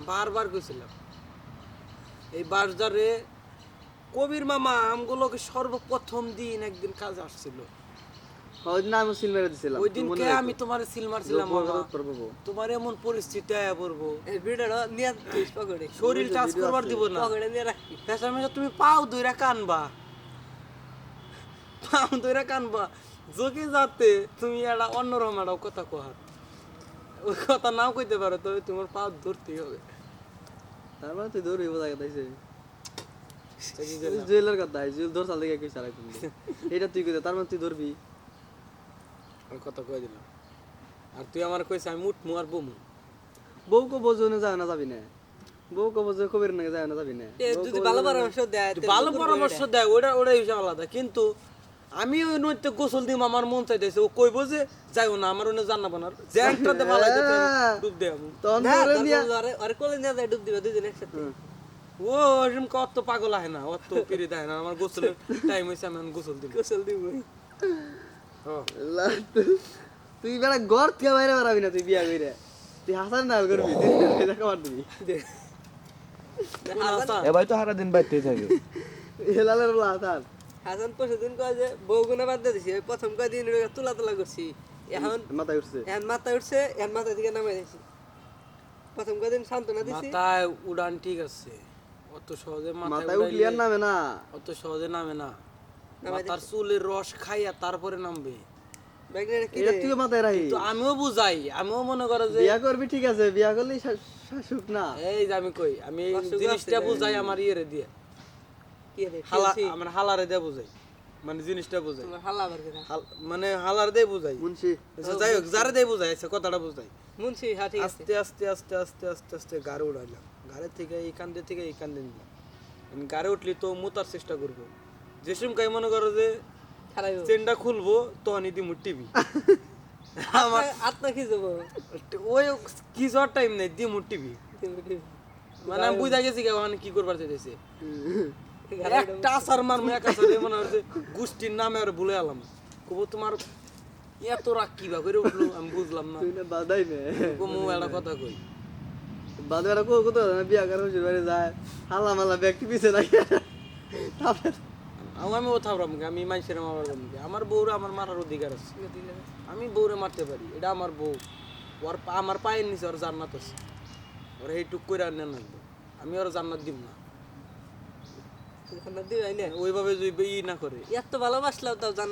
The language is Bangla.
বারবার কইছিলাম এই বাসদারে কবির মামা আমগুলোকে সর্বপ্রথম দিন একদিন কাজ আসছিল ওই দিন আমি সিল মেরে দিছিলাম ওই দিনকে আমি তোমার সিল মারছিলাম মামা করবো তোমার এমন পরিস্থিতি আয়া পড়বো এই ভিডিওটা নিয়ে তুই পকেটে শরীর টাচ করবার দিব না পকেটে নিয়ে রাখি পেছামে তুমি পাও দইরা কানবা পাও দইরা কানবা যোগে যাতে তুমি একটা অন্যরকম একটা কথা কহার ওই কথা নাও কইতে পারো তবে তোমার পা ধরতেই হবে তার মানে তুই দৌড়বি বোঝা গেছে জুয়েলের কথা জুয়েল ধর চাল দেখে কইছ আরেক এটা তুই কইতে তার মানে তুই ধরবি ওই কথা কই দিলাম আর তুই আমার কইছ আমি মুট মুয়ার বমু বউ কো বোঝনে যায় না যাবি না বউ কো বোঝে কবির নাকি যায় না যাবি না যদি ভালো পরামর্শ দেয় ভালো পরামর্শ দেয় ওটা হিসাব আলাদা কিন্তু আমি ওই নইতে গোসল দিম আমার মন চাইতেছে ও কইবো যে যাইও না আমার ওনে জান্না বানার জ্যাংটাতে ভালো ডুব দে আমি তখন আরে কোলে নিয়ে যায় ডুব দিবে দুইজন একসাথে ও এরকম কত পাগল আহে না অত পিড়ি দেয় না আমার গোসলের টাইম হয়েছে আমি এখন গোসল দিব গোসল দিব তুই বেড়া ঘর থেকে বাইরে বেড়াবি না তুই বিয়া কইরে তুই হাসান না করবি তুই দেখা মার দিবি এ ভাই তো সারা দিন বাইতেই থাকে হেলালের বলা হাসান হাসান পরশু দিন কয় যে বউ গুনা বাদ দিয়ে দিছি ওই প্রথম কয়দিন তুলা তুলা করছি এখন মাথায় উঠছে এখন মাথায় উঠছে এখন মাথা থেকে নামাই দিছি প্রথম কয়দিন সান্ত্বনা দিছি মাথায় উড়ান ঠিক আছে অত সহজে মাথায় মাথায় উঠলি আর নামে না অত সহজে নামে না মাথার চুলের রস খাইয়া তারপরে নামবে ব্যাগটা কি এটা তুই মাথায় রাখি তো আমিও বুঝাই আমিও মনে করো যে বিয়া করবি ঠিক আছে বিয়া করলে শাশুক না এই যে আমি কই আমি এই জিনিসটা বুঝাই আমার ইয়েরে দিয়ে কি রে হালা আমার হালারে দিয়ে বুঝাই মানে জিনিসটা বুঝাই তোমার হাল্লা বার করে মানে হালার দিয়ে বুঝাই মুন্সি আচ্ছা, যাই হোক যারে দিয়ে বুঝাই আচ্ছা, কথাটা বুঝাই মুন্সি হ্যাঁ ঠিক আছে আস্তে আস্তে আস্তে আস্তে আস্তে আস্তে গাড়ি উড়াইলাম গাড়ি থেকে এই কান্দে থেকে এই কান্দে নিলাম গাড়ি উঠলি তো মোতার চেষ্টা করবো যে সময় মনে করো যে খারাপ চেনটা খুলবো তখনই দিমু টিভি আমার আত্মা কি যাবো ওই কি যাওয়ার টাইম নেই দিমু টিভি মানে আমি বুঝা গেছি মানে কি করবার চাইতেছে একটা আসার মারমু এক আসার মনে হচ্ছে গোষ্ঠীর নামে আর ভুলে এলাম কবো তোমার এত রাগ কিবা করে উঠলো আমি বুঝলাম না তুই না বাদাই নে কমু একটা কথা কই বাদাই কো কত বিয়া করে হুজুর বাড়ি যায় হালা মালা ব্যক্তি পিছে রাখি তারপর আমি ও থামরাম আমি মানুষের মারার আমার বউরে আমার মারার অধিকার আছে আমি বউরে মারতে পারি এটা আমার বউ ওর আমার পায়ের নিচে ওর জান্নাত আছে ওর এইটুক করে আনে লাগবে আমি ওর জান্নাত দিব না দিবাই না ওইভাবে যদি ই না করে এত ভালোবাসলাম তাও